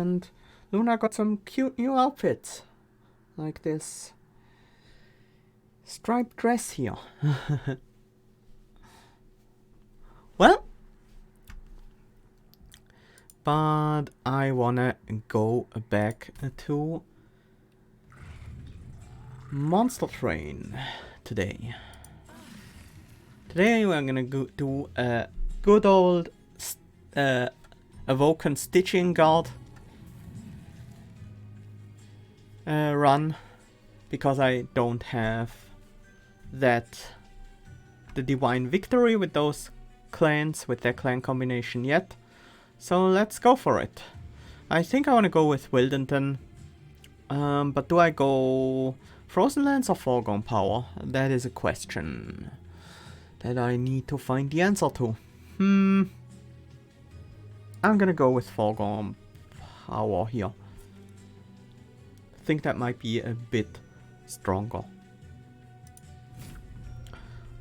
and Luna got some cute new outfits. Like this striped dress here. Well, but I wanna go back to Monster Train today. Today we're gonna do a good old Awoken Stygian guard run, because I don't have the Divine Victory with those clans, with their clan combination yet. So let's go for it. I think I want to go with Wildenton. But do I go Frozen Lands or Foregone Power? That is a question that I need to find the answer to. I'm gonna go with Foregone Power here. I think that might be a bit stronger.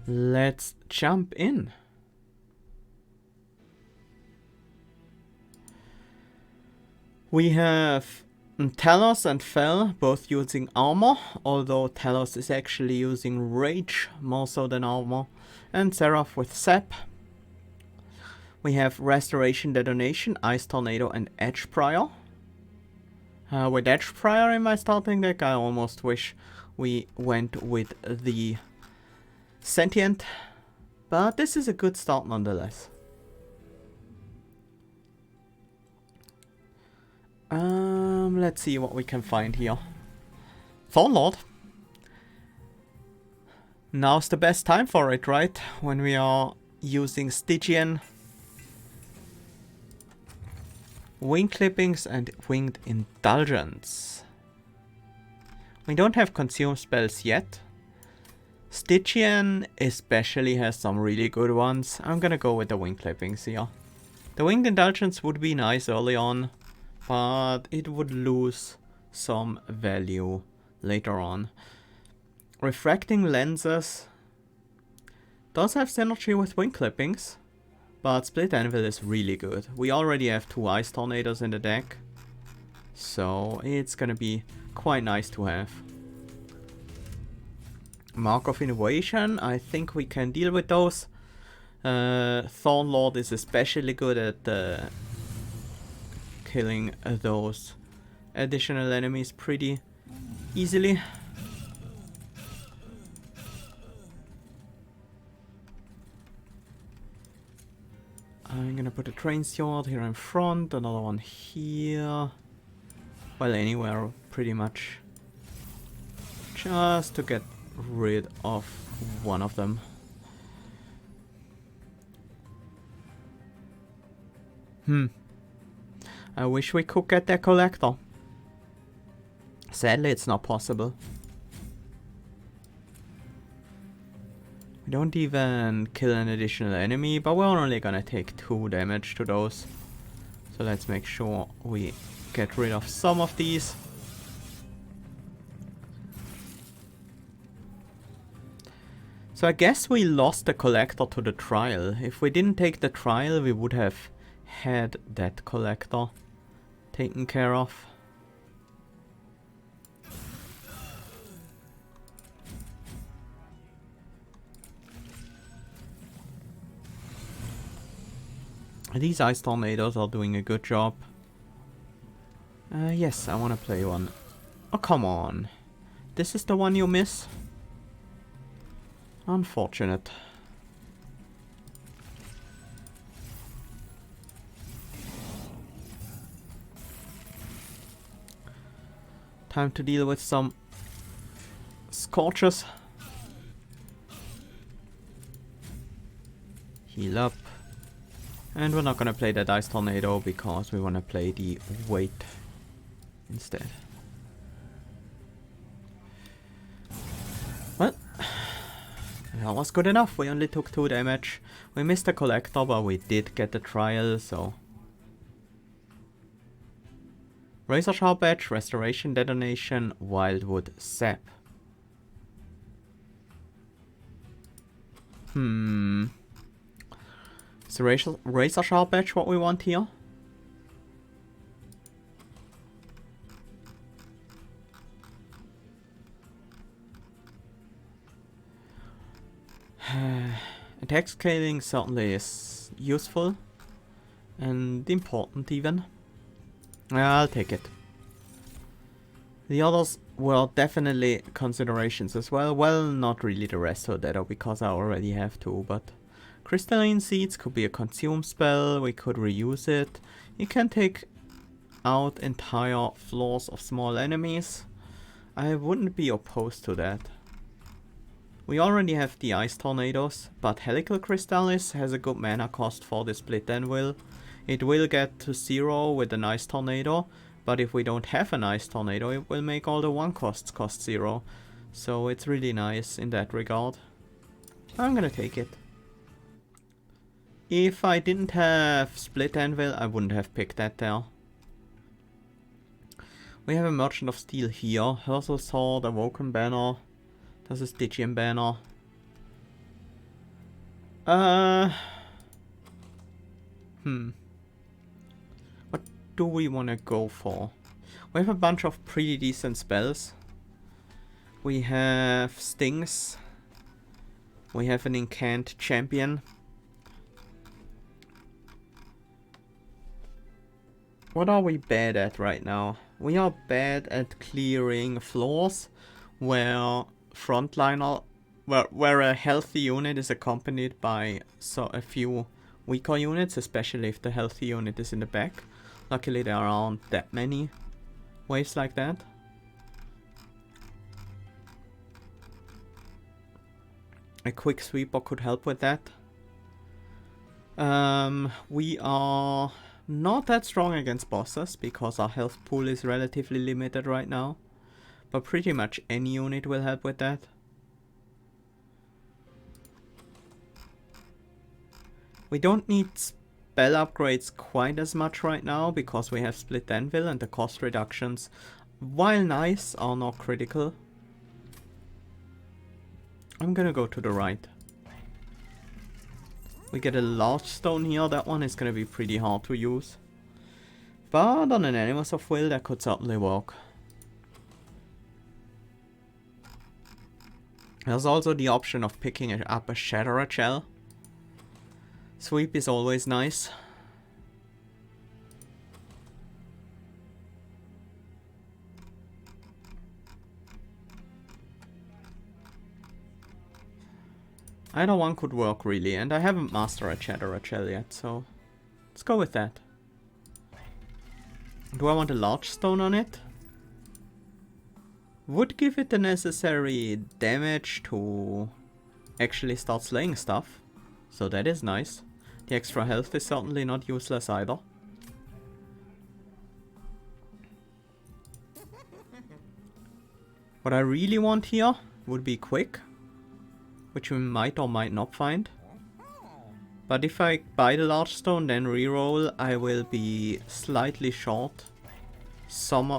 Let's jump in. We have Talos and Fel both using armor, although Talos is actually using rage more so than armor, and Seraph with Sap. We have Restoration, Detonation, Ice Tornado, and Edge Prior. With Edge Prior in my starting deck, I almost wish we went with the Sentient, but this is a good start nonetheless. Let's see what we can find here. Thornlord. Now's the best time for it, right? When we are using Stygian, Wing Clippings, and Winged Indulgence. We don't have Consume spells yet. Stygian especially has some really good ones. I'm gonna go with the Wing Clippings here. The Winged Indulgence would be nice early on, but it would lose some value later on. Refracting Lenses does have synergy with Wing Clippings, but Split Anvil is really good. We already have 2 Ice Tornadoes in the deck, so it's gonna be quite nice to have. Mark of Innovation, I think we can deal with those. Thornlord is especially good at killing those additional enemies pretty easily. I'm gonna put a train sword here in front, another one here. Well, anywhere pretty much. Just to get rid of one of them. I wish we could get that collector. Sadly, it's not possible. We don't even kill an additional enemy, but we're only gonna take 2 damage to those. So let's make sure we get rid of some of these. So I guess we lost the collector to the trial. If we didn't take the trial, we would have had that collector taken care of. These Ice Tornadoes are doing a good job. Yes, I want to play one. Oh, come on. This is the one you miss? Unfortunate. Time to deal with some Scorches. Heal up. And we're not gonna play that Ice Tornado because we wanna play the Weight instead. Well, that was good enough. We only took 2 damage. We missed the collector, but we did get the trial, so. Razor Sharp Edge, Restoration, Detonation, Wildwood, Sap. Is Razor Sharp Edge what we want here? Attack scaling certainly is useful and important even. I'll take it. The others were definitely considerations as well. Well, not really the rest of that, because I already have two, but crystalline seeds could be a consume spell, we could reuse it. You can take out entire floors of small enemies. I wouldn't be opposed to that. We already have the ice tornadoes, but Helical Crystallis has a good mana cost for the split anvil. It will get to 0 with an ice tornado, but if we don't have an ice tornado, it will make all the 1 costs cost 0. So it's really nice in that regard. I'm gonna take it. If I didn't have split anvil, I wouldn't have picked that there. We have a Merchant of Steel here. Hersal Sword, Awoken banner. There's a Stygian banner. What do we want to go for? We have a bunch of pretty decent spells. We have Stings. We have an Incant Champion. What are we bad at right now? We are bad at clearing floors where where a healthy unit is accompanied by a few weaker units, especially if the healthy unit is in the back. Luckily there aren't that many waves like that. A quick sweeper could help with that. We are not that strong against bosses because our health pool is relatively limited right now. But pretty much any unit will help with that. We don't need spell upgrades quite as much right now because we have Split Anvil and the cost reductions, while nice, are not critical. I'm gonna go to the right. We get a large stone here. That one is gonna be pretty hard to use. But on an Animus of Will that could certainly work. There's also the option of picking up a Shatterer Shell. Sweep is always nice. Either one could work really, and I haven't mastered a Shatterer Shell yet, so let's go with that. Do I want a large stone on it? Would give it the necessary damage to actually start slaying stuff. So that is nice. The extra health is certainly not useless either. What I really want here would be quick, which we might or might not find. But if I buy the large stone then reroll, I will be slightly short some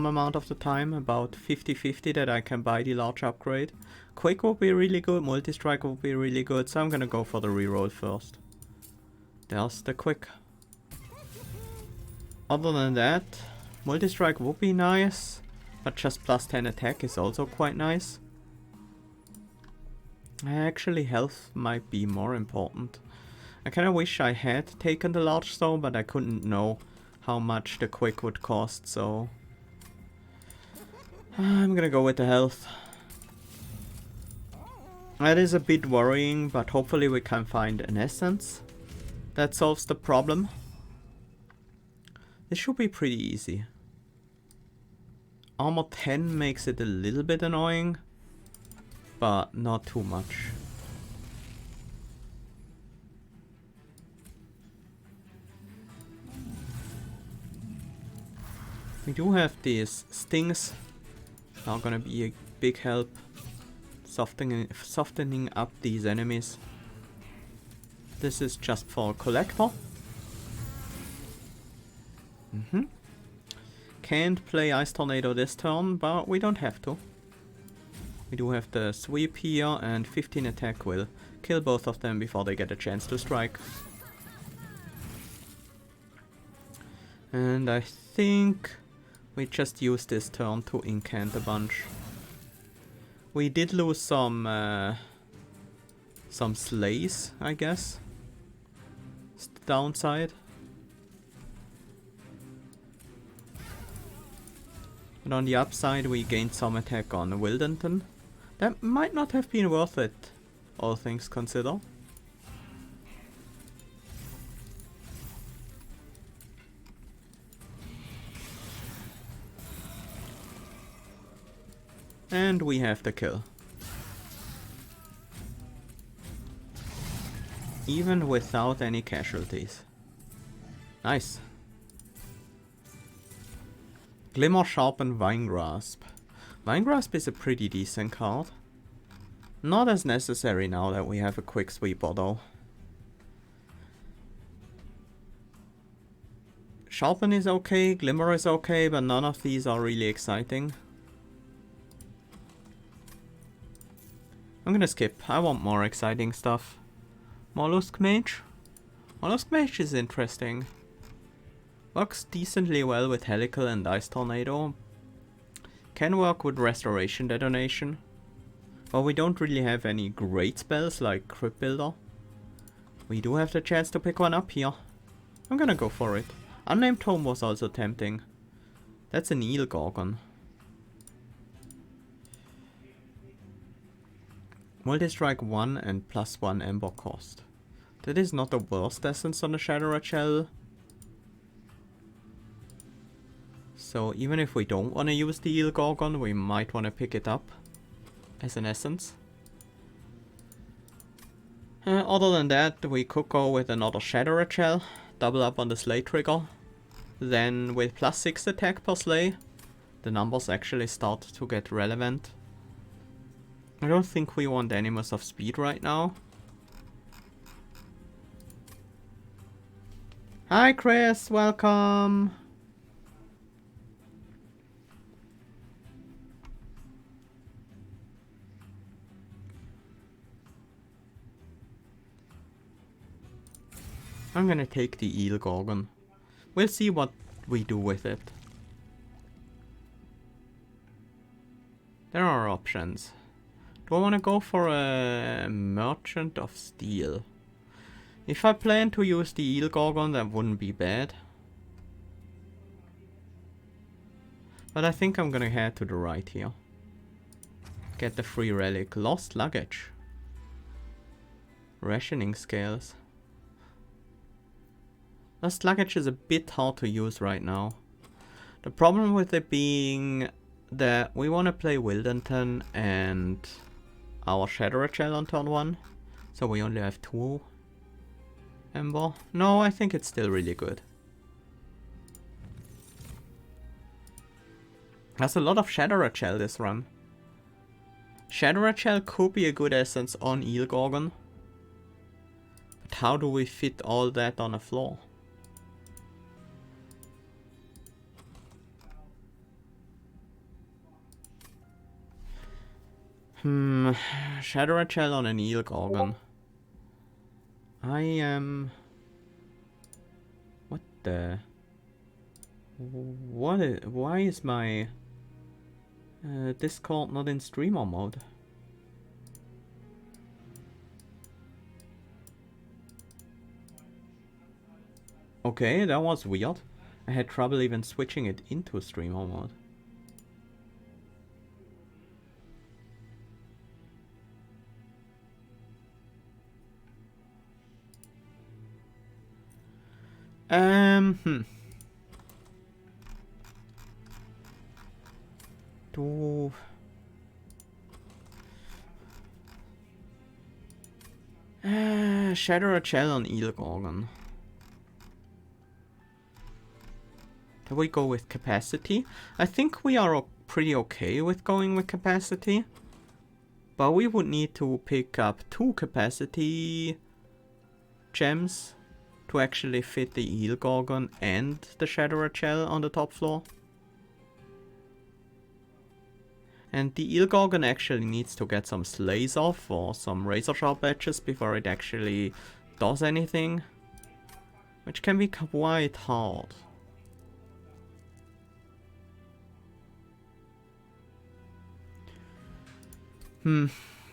amount of the time, about 50-50 that I can buy the large upgrade. Quick would be really good, multi-strike would be really good, so I'm gonna go for the reroll first. There's the quick. Other than that, multi-strike would be nice, but just plus 10 attack is also quite nice. Actually, health might be more important. I kinda wish I had taken the large stone, but I couldn't know how much the quick would cost, so I'm gonna go with the health. That is a bit worrying, but hopefully we can find an essence that solves the problem. This should be pretty easy. Armor 10 makes it a little bit annoying, but not too much. We do have these stings, are gonna be a big help softening up these enemies. This is just for a collector. Can't play Ice Tornado this turn, but we don't have to. We do have the sweep here, and 15 attack will kill both of them before they get a chance to strike. And I think we just use this turn to incant a bunch. We did lose some some slays, I guess. It's the downside. But on the upside, we gained some attack on Wildenton. That might not have been worth it, all things considered. And we have the kill. Even without any casualties. Nice. Glimmer Sharpened Vine Grasp. Vine Grasp is a pretty decent card. Not as necessary now that we have a quick sweeper though. Sharpen is okay, Glimmer is okay, but none of these are really exciting. I'm gonna skip. I want more exciting stuff. Mollusk Mage. Mollusk Mage is interesting. Works decently well with Helical and Ice Tornado. Can work with Restoration Detonation. But we don't really have any great spells like Crypt Builder. We do have the chance to pick one up here. I'm gonna go for it. Unnamed Tome was also tempting. That's an Eel Gorgon. Multi-strike 1 and +1 Ember cost. That is not the worst essence on the Shattered Shell. So even if we don't want to use the Eel Gorgon, we might want to pick it up as an essence. Other than that, we could go with another Shattered Shell, double up on the Slay trigger. Then with +6 attack per Slay, the numbers actually start to get relevant. I don't think we want Animus of Speed right now. Hi Chris, welcome! I'm gonna take the Eel Gorgon. We'll see what we do with it. There are options. Do I want to go for a Merchant of Steel? If I plan to use the Eel Gorgon, that wouldn't be bad. But I think I'm gonna head to the right here. Get the free relic. Lost Luggage. Rationing Scales. Lost Luggage is a bit hard to use right now. The problem with it being that we want to play Wildenton and our Shattered Shell on turn 1. So we only have 2 Ember. No, I think it's still really good. There's a lot of Shattered Shell this run. Shattered Shell could be a good essence on Eel Gorgon. But how do we fit all that on a floor? Shattered Shell on an Eel Gorgon. I am... What the... Why is my... Discord not in streamer mode? Okay, that was weird. I had trouble even switching it into streamer mode. Do... Shattered Shell on Eel Gorgon. Do we go with Capacity? I think we are pretty okay with going with Capacity. But we would need to pick up 2 Capacity gems to actually fit the Eel Gorgon and the Shattered Shell on the top floor. And the Eel Gorgon actually needs to get some slays off or some razor sharp edges before it actually does anything. Which can be quite hard.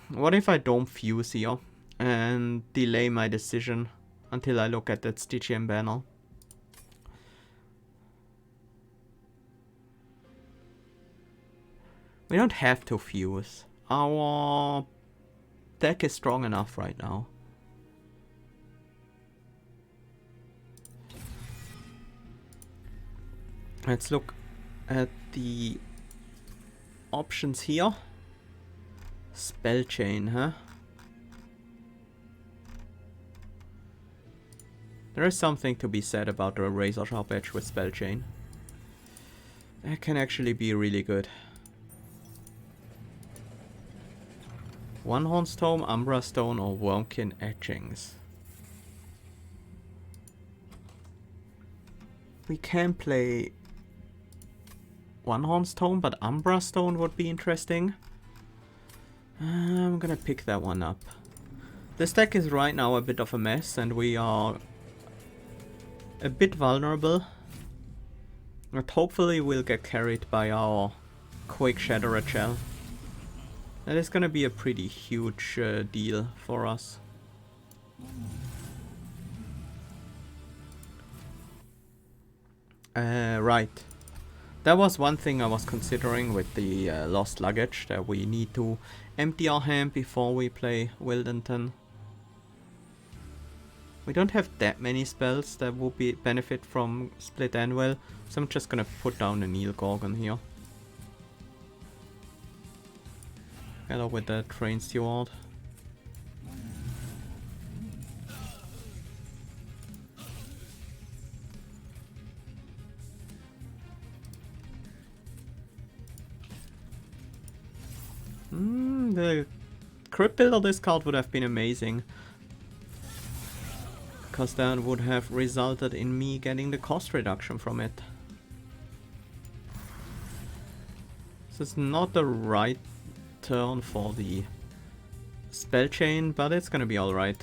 What if I don't fuse here? and delay my decision until I look at that Stygian banner. We don't have to fuse. Our deck is strong enough right now. Let's look at the options here. Spell chain, huh? There is something to be said about the razor sharp edge with spell chain. That can actually be really good. One Horned Tome, Umbra Stone, or Wormkin Etchings. We can play One Horned Tome, but Umbra Stone would be interesting. I'm gonna pick that one up. This deck is right now a bit of a mess, and we are a bit vulnerable. But hopefully we'll get carried by our Quick Shatterer Shell. That is gonna be a pretty huge deal for us. Right. That was one thing I was considering with the lost luggage, that we need to empty our hand before we play Wildenton. We don't have that many spells that would benefit from Split Anvil, so I'm just gonna put down the Gorgon here. Together with the Train Steward. The Crypt Builder discard would have been amazing, because that would have resulted in me getting the cost reduction from it. This is not the right turn for the spell chain, but it's gonna be alright.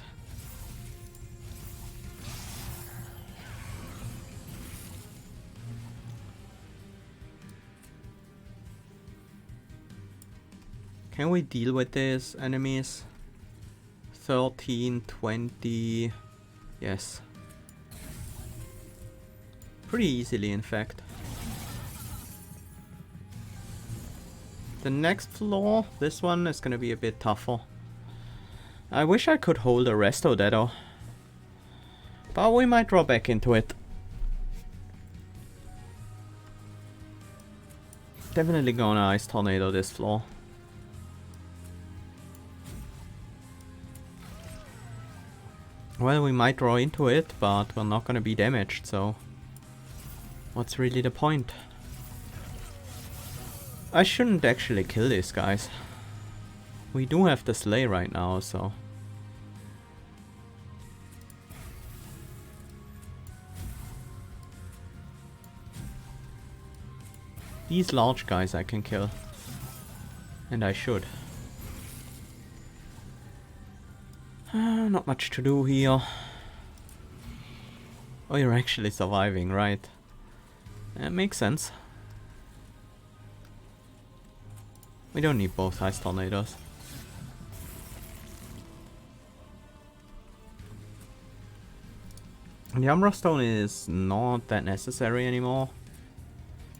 Can we deal with these enemies? 13, 20... Yes. Pretty easily, in fact. The next floor, this one is gonna be a bit tougher. I wish I could hold the resto though. But we might draw back into it. Definitely gonna Ice Tornado this floor. Well, we might draw into it, but we're not gonna be damaged, so what's really the point? I shouldn't actually kill these guys. We do have the Slay right now, so... These large guys I can kill. And I should. Not much to do here. Oh, you're actually surviving, right? That makes sense. We don't need both Ice Tornadoes. The Umbra Stone is not that necessary anymore.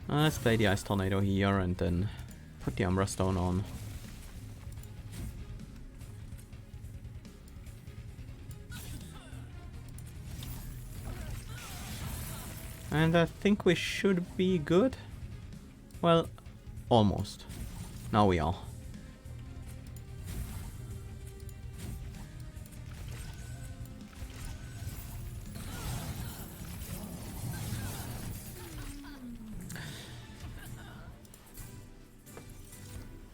Let's play the Ice Tornado here and then put the Umbra Stone on. And I think we should be good. Well, almost. Now we are.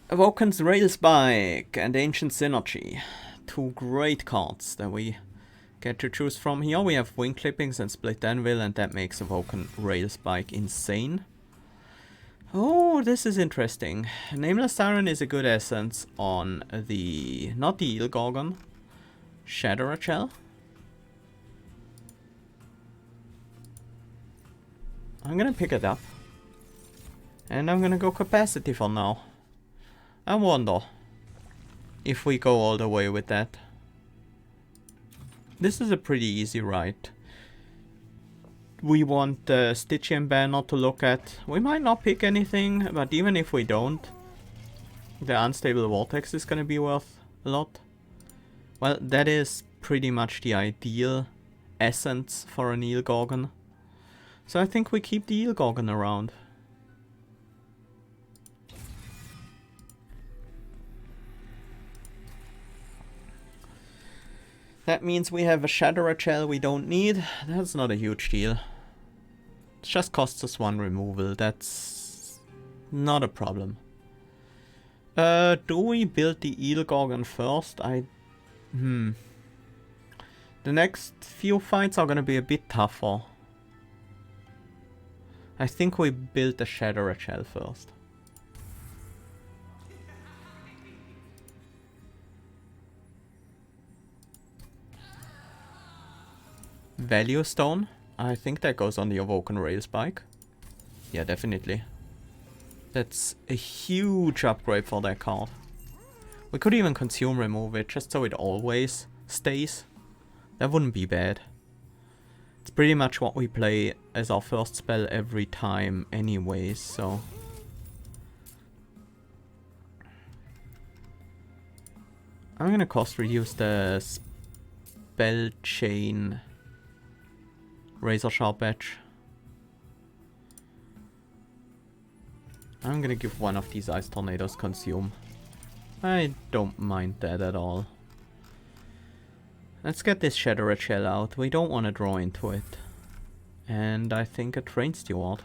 Awoken's Rail Spike and Ancient Synergy. Two great cards that we get to choose from. Here we have Wing Clippings and Split Anvil, and that makes Awoken Rail Spike insane. Oh, this is interesting. Nameless Siren is a good essence on the... not the Eel Gorgon. Shatterer Shell. I'm gonna pick it up. And I'm gonna go Capacity for now. I wonder if we go all the way with that. This is a pretty easy ride. We want the Stygian banner to look at. We might not pick anything, but even if we don't, the unstable vortex is gonna be worth a lot. Well, that is pretty much the ideal essence for an eel Gorgon. So I think we keep the eel Gorgon around. That means we have a Shatterer Shell we don't need. That's not a huge deal. It just costs us 1 removal. That's not a problem. Do we build the eel Gorgon first? The next few fights are gonna be a bit tougher. I think we build the Shatterer Shell first. Value Stone. I think that goes on the Awoken Rail Spike. Yeah, definitely. That's a huge upgrade for that card. We could even consume remove it just so it always stays. That wouldn't be bad. It's pretty much what we play as our first spell every time anyways, so... I'm gonna cost reduce the spell chain Razor Sharp Edge. I'm gonna give one of these Ice Tornadoes consume. I don't mind that at all. Let's get this Shatterer Shell out. We don't want to draw into it. And I think a Train Steward.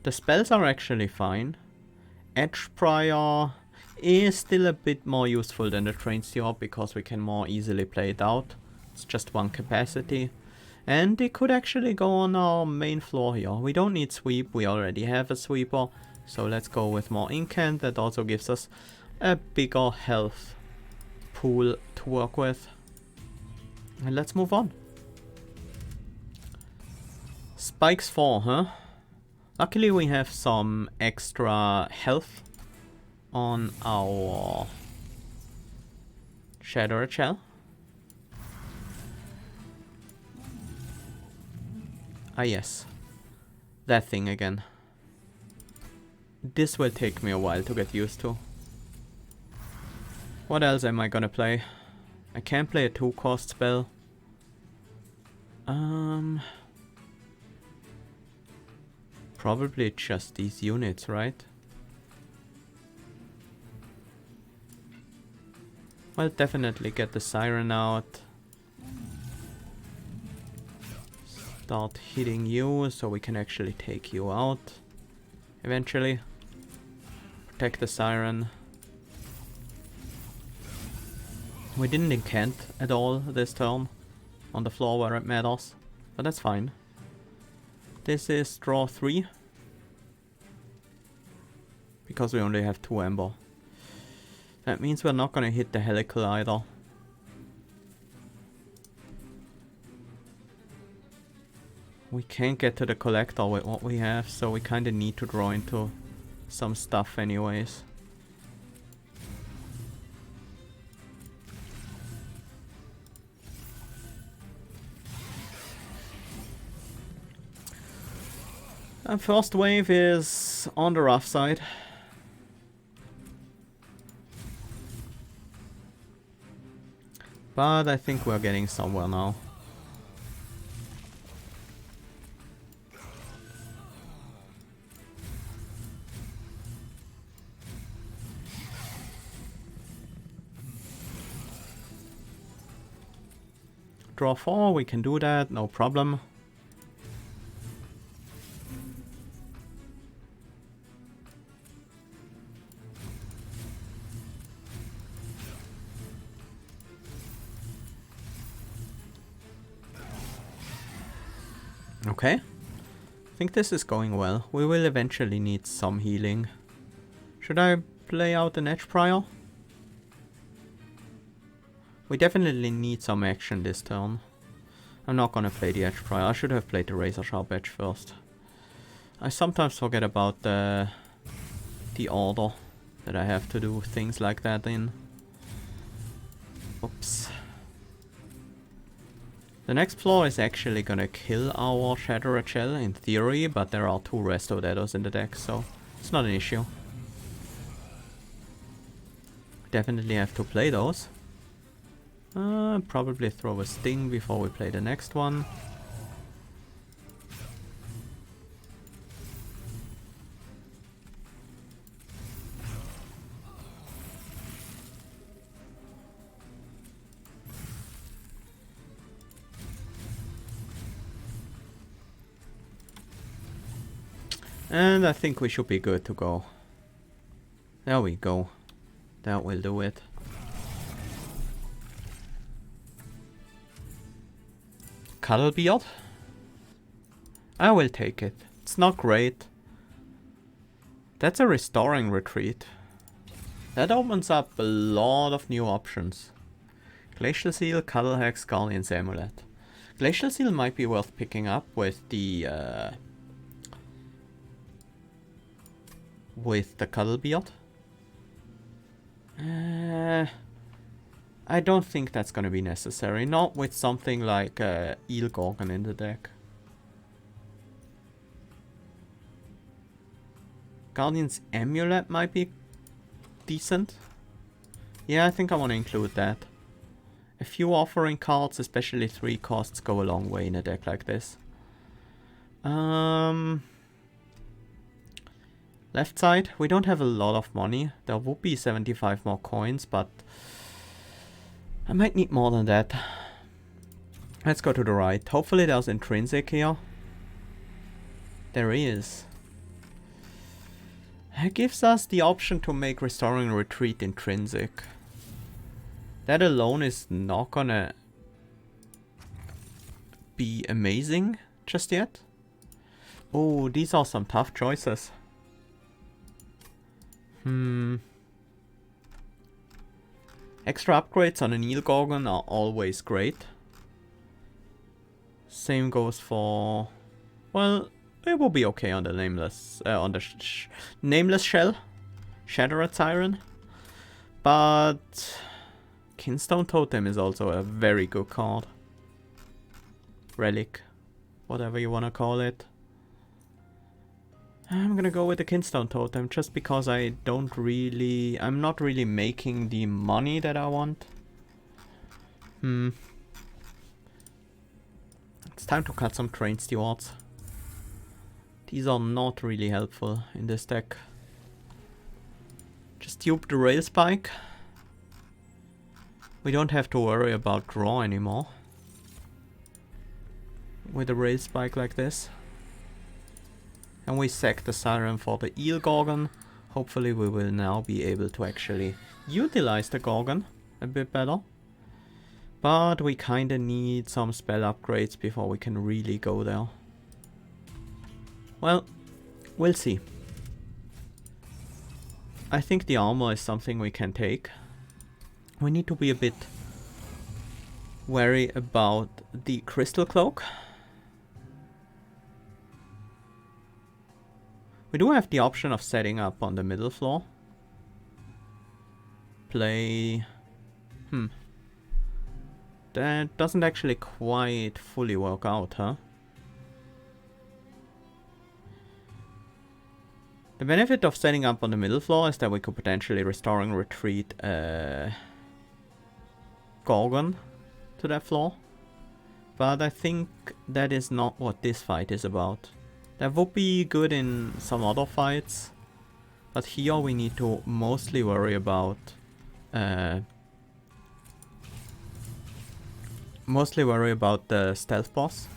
The spells are actually fine. Edge Prior is still a bit more useful than the Train Steward because we can more easily play it out. It's just 1 capacity. And it could actually go on our main floor here. We don't need sweep, we already have a sweeper. So let's go with more incant. That also gives us a bigger health pool to work with. And let's move on. Spikes 4, huh? Luckily we have some extra health on our Shatterer Shell. Ah yes, that thing again. This will take me a while to get used to. What else am I gonna play? I can't play a 2-cost spell. Probably just these units, right? I'll definitely get the Siren out. Start hitting you so we can actually take you out eventually. Protect the Siren. We didn't incant at all this turn on the floor where it matters, but that's fine. This is draw 3 because we only have 2 Ember. That means we're not gonna hit the Helical either. We can't get to the Collector with what we have, so we kinda need to draw into some stuff anyways. And first wave is on the rough side. But I think we're getting somewhere now. Draw 4, we can do that, no problem. Okay, I think this is going well. We will eventually need some healing. Should I play out an Edge Prior? We definitely need some action this turn. I'm not gonna play the Edge Prior. I should have played the Razor Sharp Edge first. I sometimes forget about the order that I have to do things like that in. Oops. The next floor is actually gonna kill our Shattered Shell in theory, but there are 2 Resto Deados in the deck, so it's not an issue. Definitely have to play those. Probably throw a Sting before we play the next one. And I think we should be good to go. There we go. That will do it. Cuddlebeard? I will take it. It's not great. That's a Restoring Retreat. That opens up a lot of new options. Glacial Seal, Cuddle Hex, Guardian's Amulet. Glacial Seal might be worth picking up with the Cuddlebeard. I don't think that's gonna be necessary. Not with something like Eel Gorgon in the deck. Guardian's Amulet might be decent. Yeah, I think I want to include that. A few offering cards, especially 3 costs, go a long way in a deck like this. Left side, we don't have a lot of money. There would be 75 more coins, but I might need more than that. Let's go to the right. Hopefully there's intrinsic here. There is. It gives us the option to make Restoring Retreat intrinsic. That alone is not gonna be amazing just yet. Oh, these are some tough choices. Extra upgrades on an Eel Gorgon are always great. Same goes for... well, it will be okay on the nameless... nameless shell. Shattered Siren. But... Kinstone Totem is also a very good card. Relic. Whatever you wanna call it. I'm gonna go with the Kinstone Totem just because I'm not really making the money that I want. It's time to cut some Train Stewards. These are not really helpful in this deck. Just dupe the Rail Spike. We don't have to worry about draw anymore. With a Rail Spike like this. And we sack the Siren for the Eel Gorgon. Hopefully we will now be able to actually utilize the Gorgon a bit better. But we kinda need some spell upgrades before we can really go there. Well, we'll see. I think the armor is something we can take. We need to be a bit wary about the Crystal Cloak. We do have the option of setting up on the middle floor. Play... That doesn't actually quite fully work out, huh? The benefit of setting up on the middle floor is that we could potentially Restoring Retreat Gorgon to that floor. But I think that is not what this fight is about. That would be good in some other fights, but here we need to mostly worry about the stealth boss.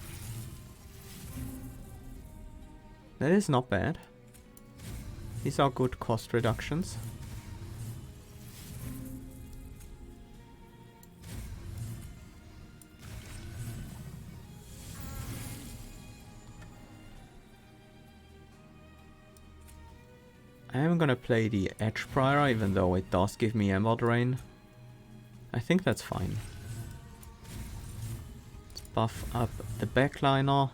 That is not bad. These are good cost reductions. I am gonna play the Edge Prior, even though it does give me Ember Drain. I think that's fine. Let's buff up the backliner.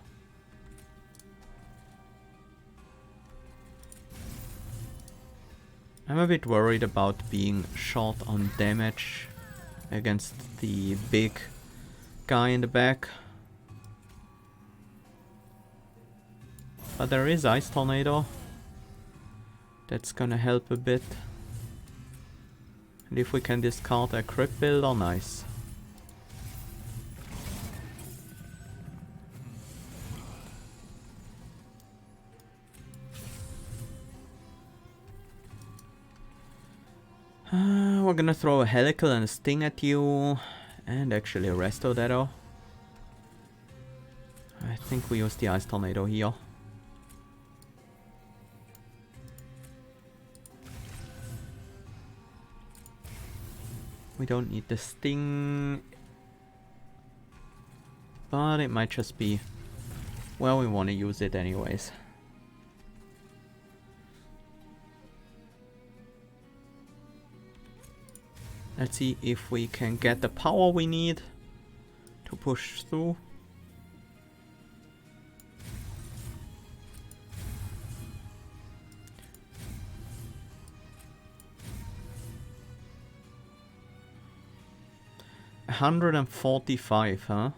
I'm a bit worried about being short on damage against the big guy in the back. But there is Ice Tornado. That's gonna help a bit. And if we can discard a Crypt Builder, nice. We're gonna throw a Helical and a Sting at you. And actually a Resto Deado. I think we use the Ice Tornado here. We don't need the Sting. But it might just be... well, we want to use it anyways. Let's see if we can get the power we need to push through. $145, huh?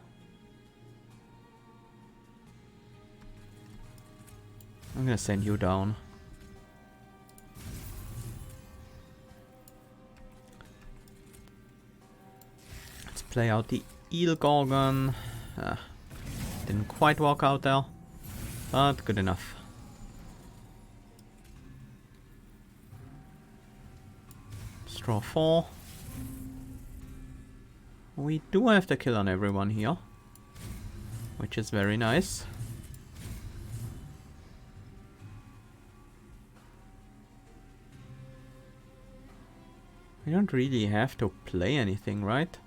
I'm gonna send you down. Let's play out the Eel Gorgon. Didn't quite work out there, but good enough. Let's draw 4. We do have the kill on everyone here, which is very nice. We don't really have to play anything, right?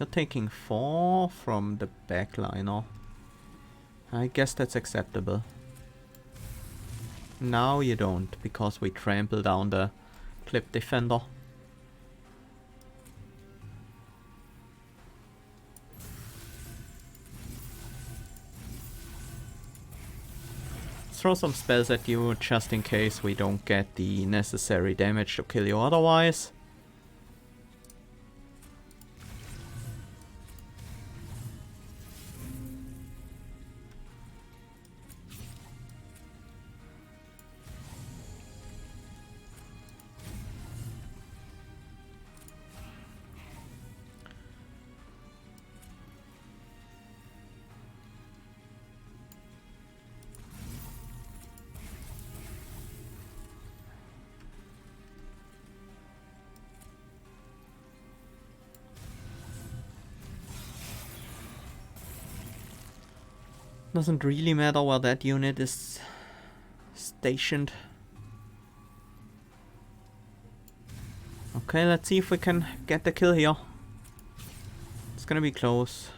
You're taking 4 from the backliner. I guess that's acceptable. Now you don't, because we trample down the Clip Defender. Throw some spells at you just in case we don't get the necessary damage to kill you otherwise. Doesn't really matter where that unit is stationed. Okay, let's see if we can get the kill here. It's gonna be close.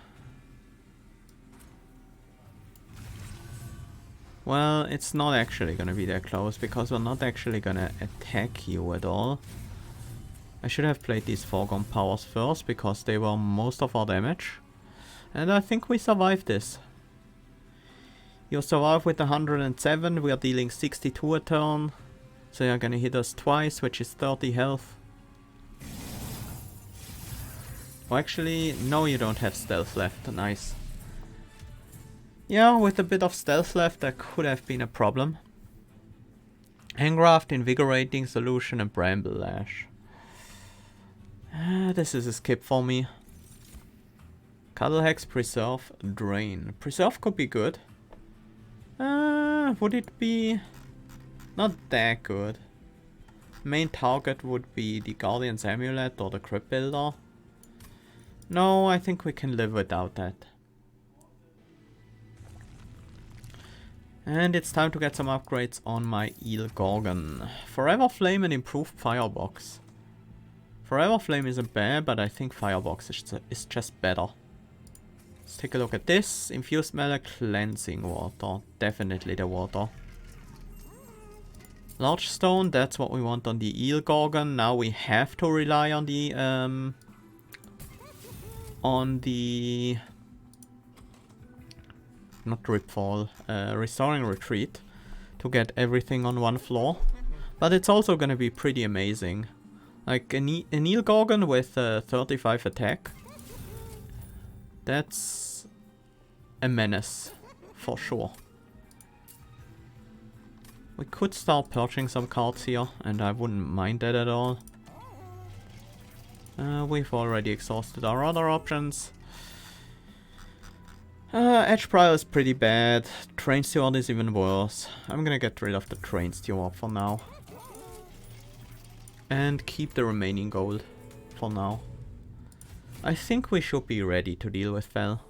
Well, it's not actually gonna be that close because we're not actually gonna attack you at all. I should have played these Foregone Powers first because they were most of our damage. And I think we survived this. You survive with 107, we are dealing 62 a turn. So you're gonna hit us twice, which is 30 health. Oh, actually, no, you don't have stealth left. Nice. Yeah, with a bit of stealth left, that could have been a problem. Handgraft, Invigorating Solution, and Bramble Lash. This is a skip for me. Cuddle Hex, Preserve, Drain. Preserve could be good. Would it be... not that good. Main target would be the Guardian's Amulet or the Crypt Builder. No, I think we can live without that. And it's time to get some upgrades on my Eel Gorgon. Forever Flame and Improved Firebox. Forever Flame isn't bad, but I think Firebox is just better. Let's take a look at this. Infused Mallet, Cleansing Water. Definitely the water. Large Stone, that's what we want on the Eel Gorgon. Now we have to rely on the not Ripfall, Restoring Retreat to get everything on one floor. But it's also gonna be pretty amazing. Like an Eel Gorgon with 35 attack. That's a menace, for sure. We could start purging some cards here, and I wouldn't mind that at all. We've already exhausted our other options. Edge Prior is pretty bad. Train Steward is even worse. I'm gonna get rid of the Train Steward for now. And keep the remaining gold for now. I think we should be ready to deal with Fel.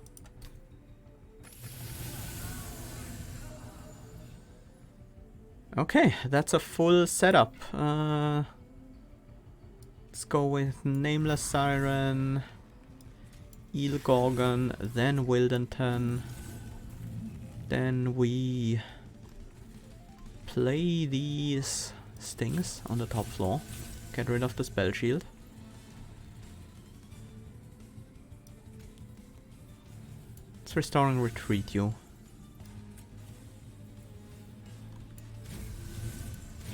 Okay, that's a full setup. Let's go with Nameless Siren, Eel Gorgon, then Wildenton. Then we play these stings on the top floor. Get rid of the spell shield. It's Restoring Retreat you.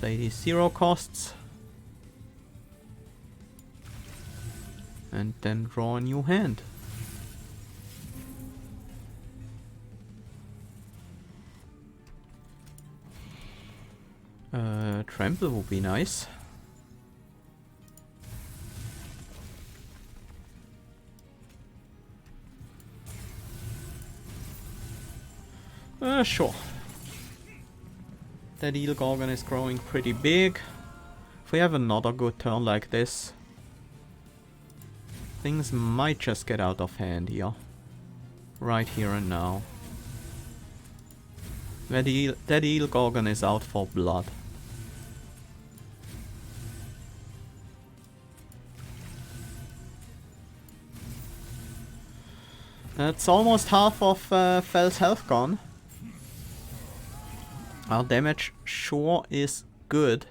Play these 0 costs. And then draw a new hand. Trample would be nice. Sure. That Eel Gorgon is growing pretty big. If we have another good turn like this, things might just get out of hand here. Right here and now. That Eel Gorgon is out for blood. That's almost half of Fel's health gone. Our damage sure is good.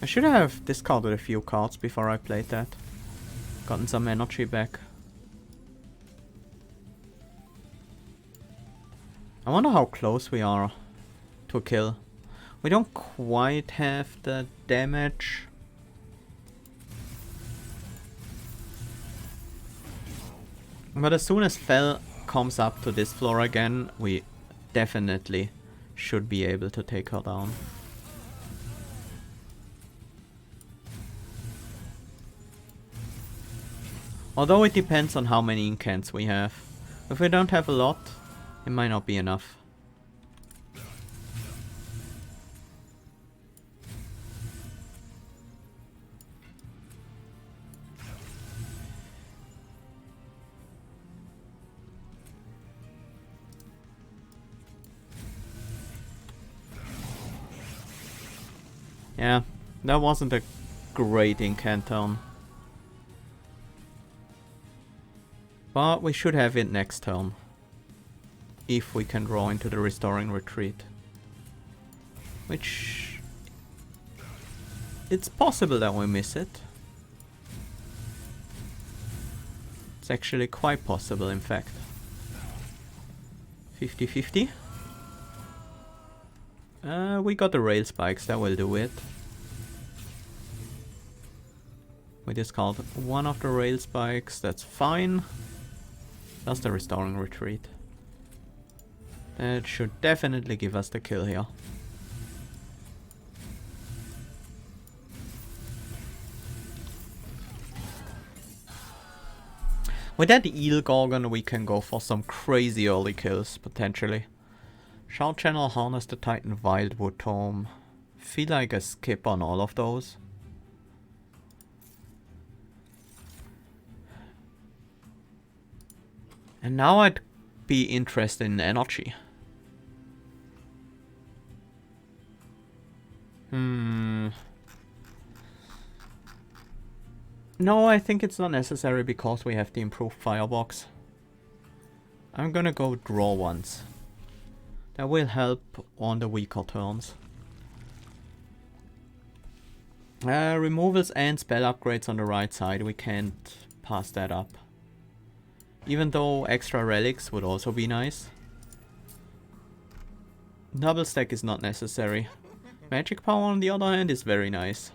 I should have discarded a few cards before I played that. Gotten some energy back. I wonder how close we are to a kill. We don't quite have the damage. But as soon as Fel comes up to this floor again, we definitely should be able to take her down. Although it depends on how many incants we have. If we don't have a lot, it might not be enough. Yeah, that wasn't a great incant turn. But we should have it next turn. If we can draw into the Restoring Retreat. Which... it's possible that we miss it. It's actually quite possible, in fact. 50-50. We got the rail spikes, that will do it. We discard one of the rail spikes, that's fine. That's the Restoring Retreat. That should definitely give us the kill here. With that Eel Gorgon we can go for some crazy early kills, potentially. Shard Channel, Harness the Titan, Wildwood Tome. Feel like a skip on all of those. And now I'd be interested in energy. No, I think it's not necessary because we have the improved firebox. I'm gonna go draw once. That will help on the weaker turns. Removals and spell upgrades on the right side, we can't pass that up. Even though extra relics would also be nice. Double stack is not necessary. Magic power on the other hand is very nice.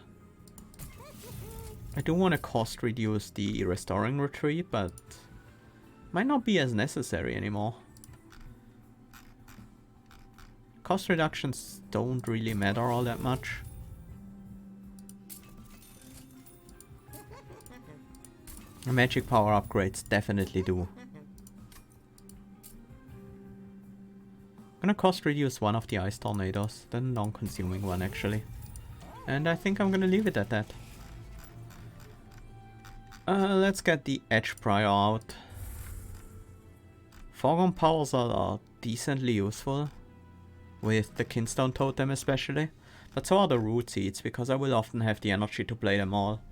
I do want to cost reduce the restoring retreat, but might not be as necessary anymore. Cost reductions don't really matter all that much. Magic power upgrades definitely do. I'm gonna cost reduce one of the ice tornadoes, the non-consuming one actually. And I think I'm gonna leave it at that. Let's get the edge prior out. Foregone powers are decently useful, with the Kinstone Totem especially, but so are the root seeds, because I will often have the energy to play them all.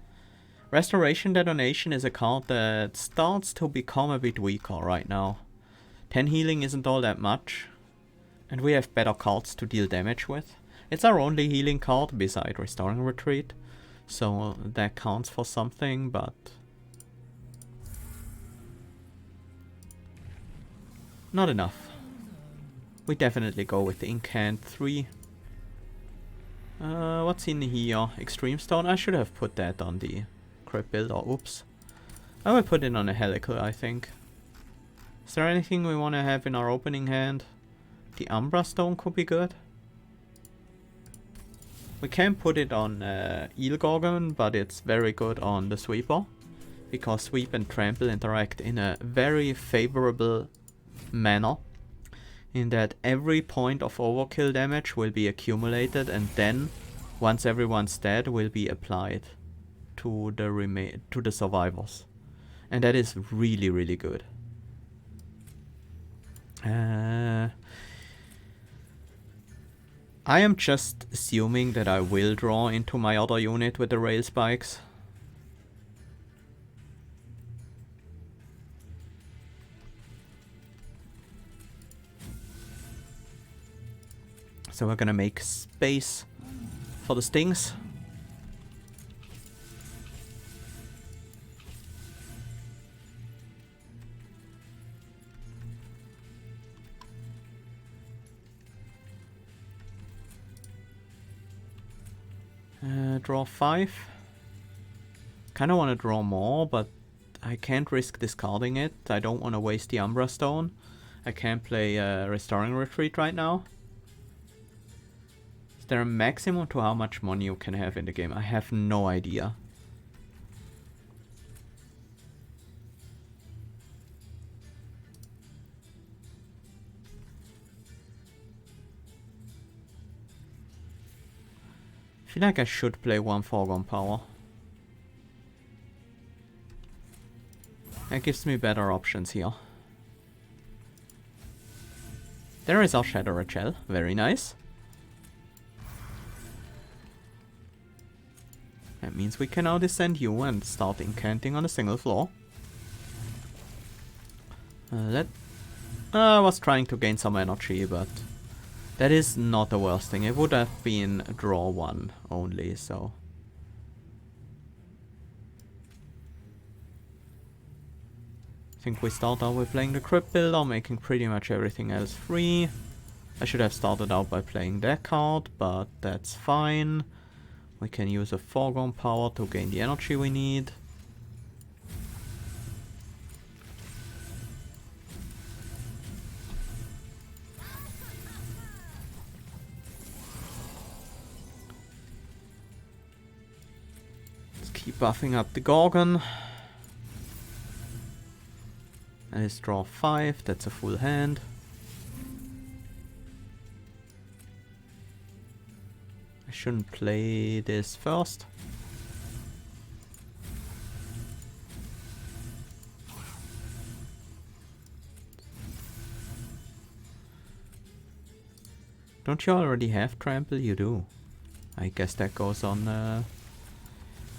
Restoration Detonation is a card that starts to become a bit weaker right now. 10 healing isn't all that much, and we have better cards to deal damage with. It's our only healing card beside Restoring Retreat, so that counts for something, but not enough. We definitely go with the Incant 3. What's in here? Extreme Stone? I should have put that on the Crypt Builder. Oops. I will put it on a Helical, I think. Is there anything we want to have in our opening hand? The Umbra Stone could be good. We can put it on Eel Gorgon, but it's very good on the Sweeper, because Sweep and Trample interact in a very favorable manner, in that every point of overkill damage will be accumulated, and then once everyone's dead will be applied to the survivors, and that is really, really good. I am just assuming that I will draw into my other unit with the rail spikes. So we're gonna make space for the stings. Draw 5. Kinda wanna draw more, but I can't risk discarding it. I don't wanna waste the Umbra Stone. I can't play Restoring Retreat right now. Is there a maximum to how much money you can have in the game? I have no idea. I feel like I should play one Foregone Power. That gives me better options here. There is our Shadow Rachel, very nice. That means we can now descend you and start incanting on a single floor. I was trying to gain some energy, but that is not the worst thing. It would have been draw 1 only, so. I think we start out with playing the Crypt Builder, making pretty much everything else free. I should have started out by playing that card, but that's fine. We can use a Foregone Power to gain the energy we need. Let's keep buffing up the Gorgon. And let's draw 5, that's a full hand. I shouldn't play this first. Don't you already have Trample? You do. I guess that goes on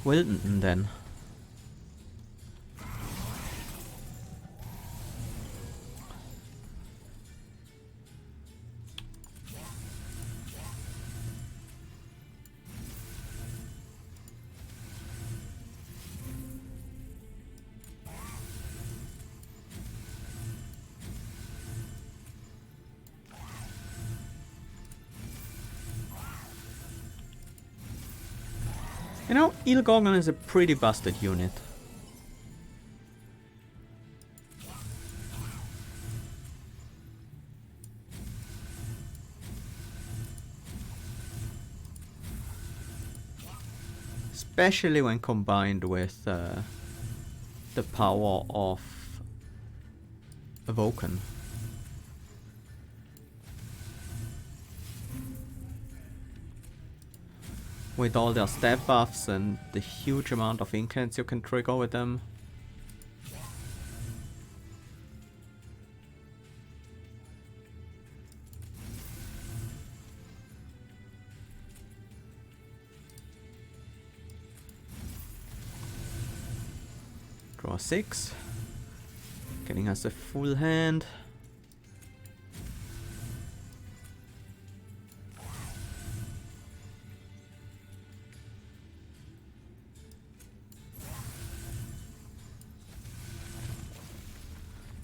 Wilton then. You know, Gorgon is a pretty busted unit. Especially when combined with the power of Awoken. With all their stat buffs and the huge amount of incants you can trigger with them. Draw 6. Getting us a full hand.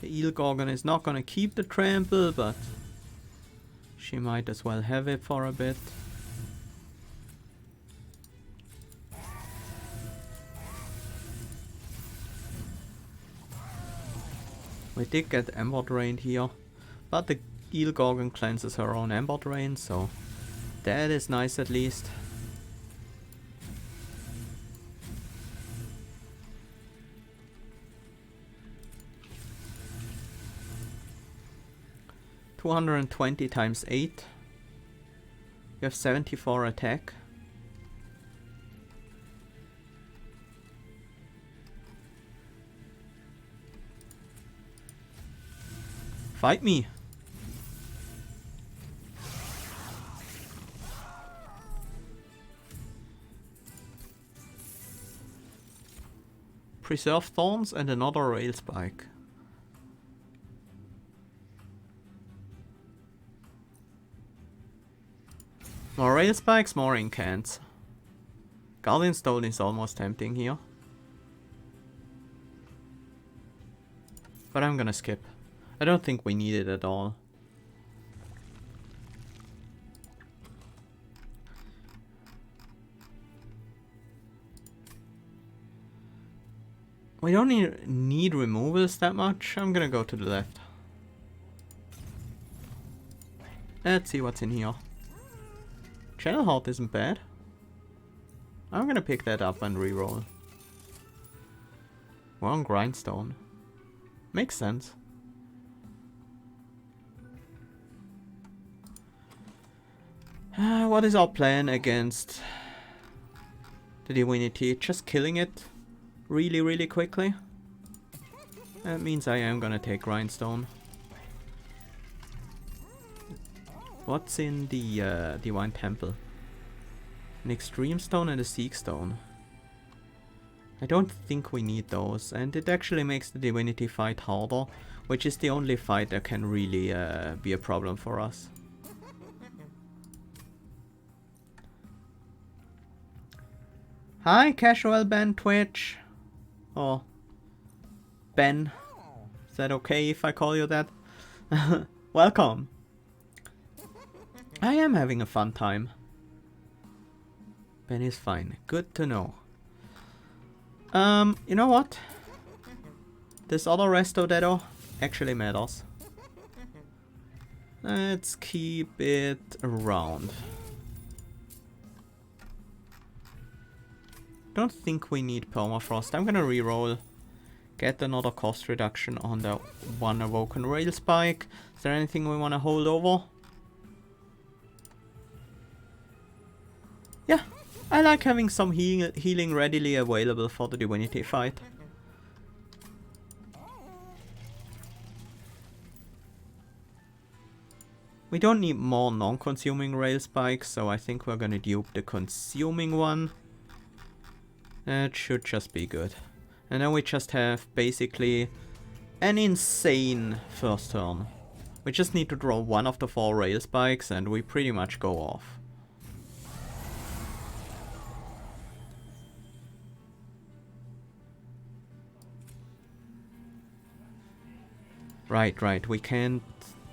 The Gorgon is not gonna keep the trample, but she might as well have it for a bit. We did get Ember Drained here, but the Gorgon cleanses her own Ember Drain, so that is nice at least. $220 times 8. You have 74 attack. Fight me! Preserve Thorns and another Rail Spike. More Rail Spikes, more incants. Guardian Stone is almost tempting here. But I'm gonna skip. I don't think we need it at all. We don't need removals that much. I'm gonna go to the left. Let's see what's in here. Channel Heart isn't bad. I'm gonna pick that up and reroll. We're on Grindstone. Makes sense. What is our plan against the Divinity? Just killing it really, really quickly. That means I am gonna take Grindstone. What's in the Divine Temple? An Extreme Stone and a Seek Stone. I don't think we need those, and it actually makes the Divinity fight harder, which is the only fight that can really be a problem for us. Hi, Casual Ben Twitch. Or Ben. Is that okay if I call you that? Welcome. I am having a fun time. Ben is fine. Good to know. You know what? This other Resto Dedo actually matters. Let's keep it around. Don't think we need Permafrost. I'm gonna reroll. Get another cost reduction on the one Awoken Rail Spike. Is there anything we wanna hold over? Yeah, I like having some healing readily available for the Divinity fight. We don't need more non-consuming Rail Spikes, so I think we're gonna dupe the consuming one. That should just be good. And then we just have basically an insane first turn. We just need to draw one of the 4 Rail Spikes and we pretty much go off. Right, we can't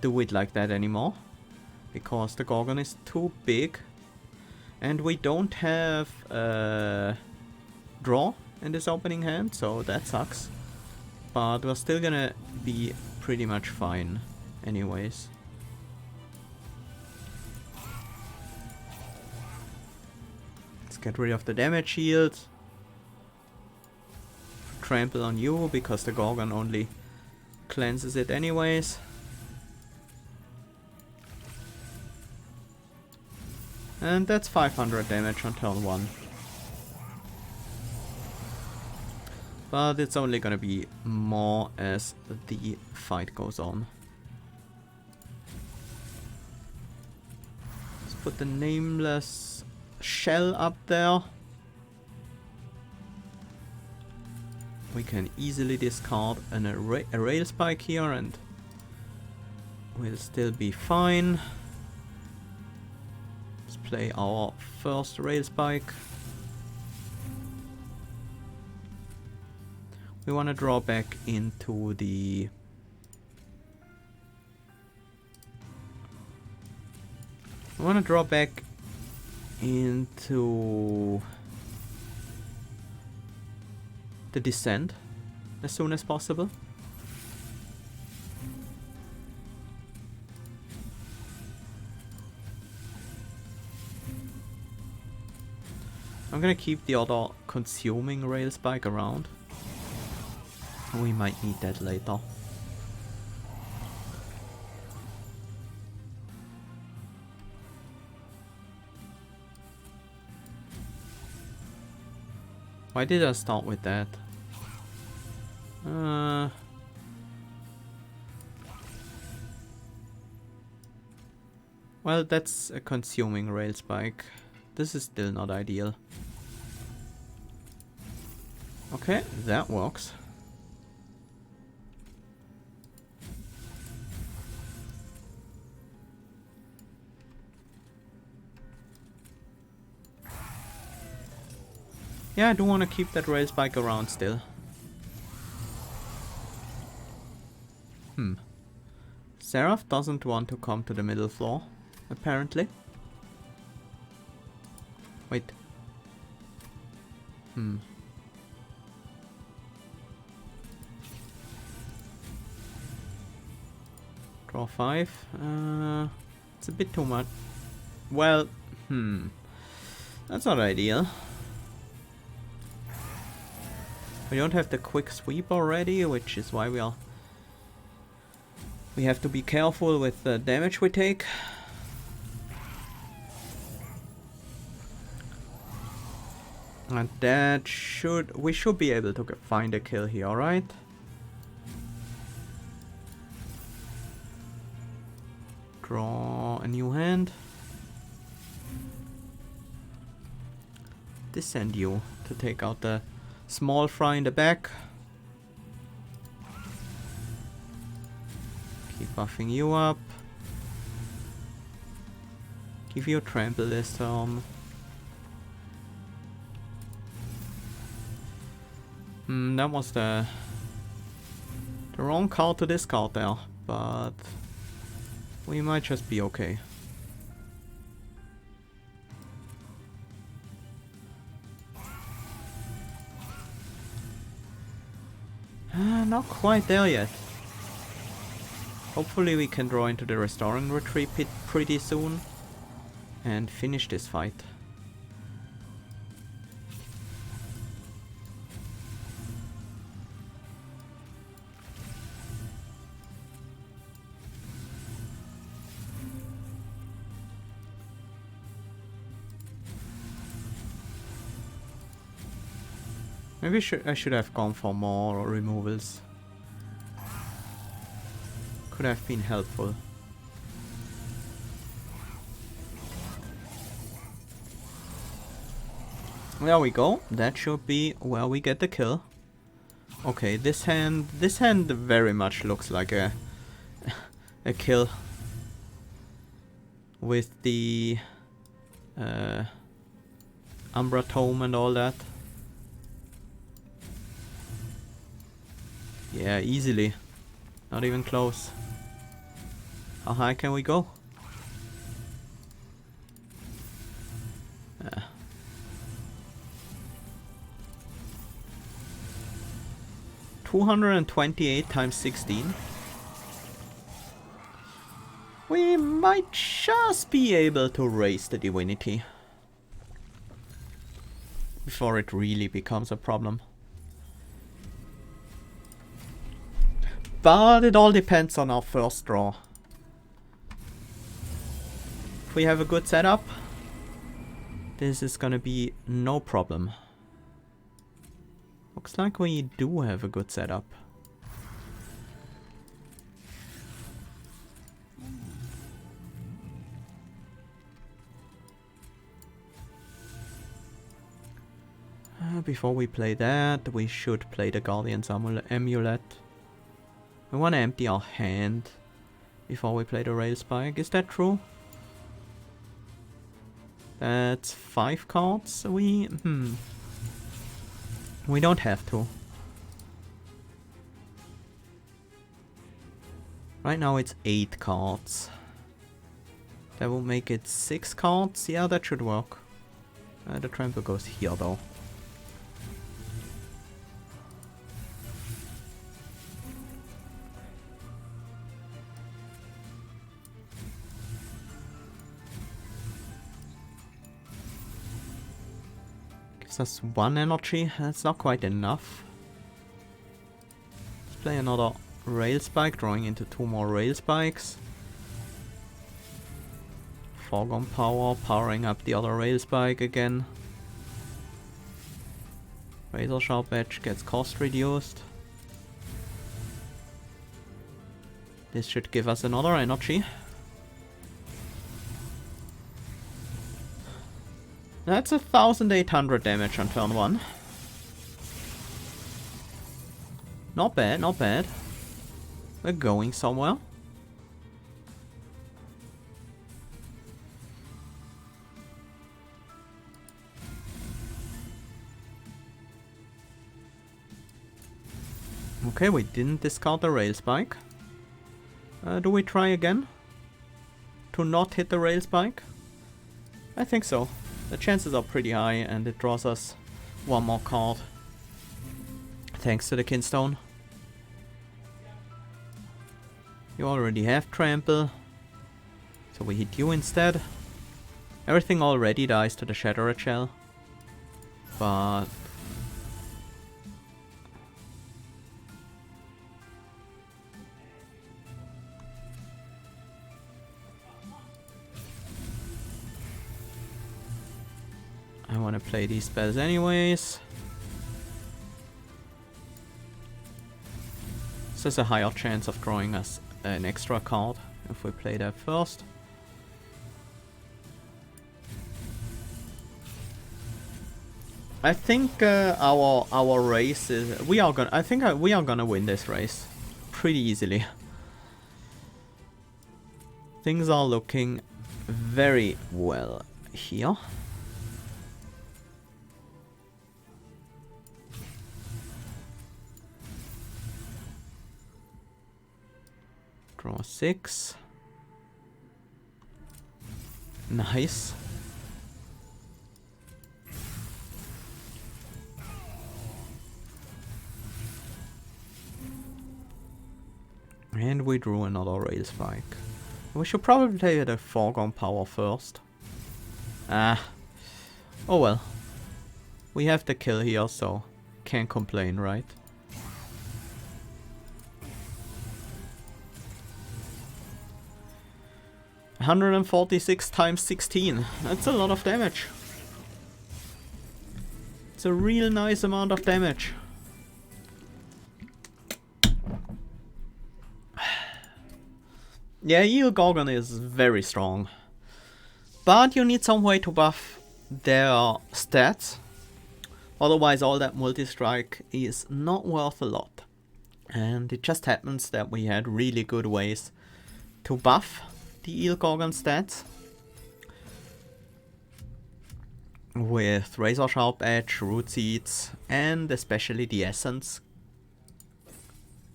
do it like that anymore. Because the Gorgon is too big. And we don't have draw in this opening hand, so that sucks. But we're still gonna be pretty much fine anyways. Let's get rid of the damage shield. Trample on you, because the Gorgon only cleanses it anyways. And that's 500 damage on turn 1. But it's only gonna be more as the fight goes on. Let's put the nameless shell up there. We can easily discard a rail spike here and we'll still be fine. Let's play our first rail spike. We want to draw back into the... We want to draw back into the descent as soon as possible. I'm gonna keep the other consuming rail spike around. We might need that later. Why did I start with that? Well, that's a consuming rail spike. This is still not ideal. Okay, that works. Yeah, I do want to keep that rail spike around still. Seraph doesn't want to come to the middle floor, apparently. Wait. Draw 5. It's a bit too much. Well, that's not ideal. We don't have the quick sweep already, which is why we have to be careful with the damage we take. And that we should be able to find a kill here, right? Draw a new hand. Descend you to take out the small fry in the back. Keep buffing you up. Give you a trample this turn. That was the wrong card to discard there, but we might just be okay. Not quite there yet. Hopefully we can draw into the Restoring Retreat pit pretty soon and finish this fight. Maybe I should have gone for more removals. Could have been helpful. There we go. That should be where we get the kill. Okay, this hand very much looks like a kill with the Umbra Tome and all that. Yeah, easily. Not even close. How high can we go? 228 times 16. We might just be able to raise the divinity before it really becomes a problem. But it all depends on our first draw. If we have a good setup, this is gonna be no problem. Looks like we do have a good setup. Before we play that, we should play the Guardian's Amulet. We want to empty our hand before we play the Rail Spike. Is that true? That's 5 cards. We don't have to. Right now it's 8 cards. That will make it 6 cards. Yeah, that should work. The trample goes here though. Gives us 1 energy. That's not quite enough. Let's play another Rail Spike, drawing into 2 more Rail Spikes. Gorgon power, powering up the other Rail Spike again. Razor Sharp Edge gets cost reduced. This should give us another energy. That's 1800 damage on turn 1. Not bad, not bad. We're going somewhere. Okay, we didn't discard the Rail Spike. Do we try again? To not hit the Rail Spike? I think so. The chances are pretty high, and it draws us 1 more card. Thanks to the Kinstone. You already have Trample, so we hit you instead. Everything already dies to the Shattered Shell, but I want to play these spells anyways. This has a higher chance of drawing us an extra card if we play that first. I think our race is we are gonna win this race pretty easily. Things are looking very well here. Draw 6. Nice. And we drew another Rail Spike. We should probably play the Gorgon power first. Oh well. We have the kill here, so can't complain, right? $146 times 16. That's a lot of damage. It's a real nice amount of damage. Yeah, Eel Gorgon is very strong. But you need some way to buff their stats. Otherwise all that multi-strike is not worth a lot. And it just happens that we had really good ways to buff the Eel Gorgon stats with Razor Sharp Edge, Root Seeds, and especially the Essence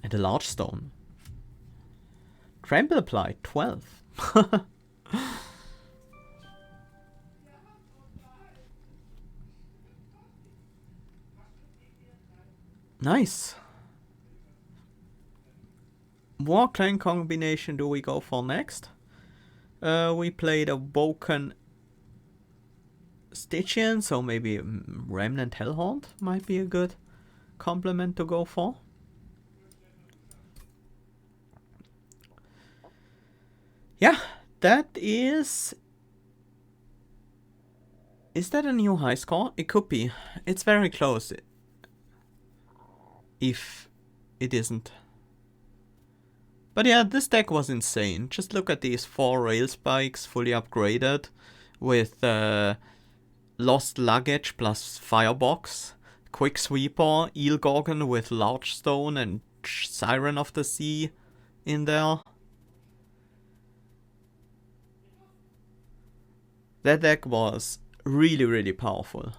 and a Large Stone. Trample applied 12. Nice. what clan combination do we go for next? We played Awoken Stygian, so maybe Remnant Hellhound might be a good complement to go for. Yeah, that is... Is that a new high score? It could be. It's very close. If it isn't. But yeah, this deck was insane. Just look at these 4 rail spikes fully upgraded with Lost Luggage plus Firebox, Quick Sweeper, Eel Gorgon with Large Stone and Siren of the Sea in there. That deck was really, really powerful.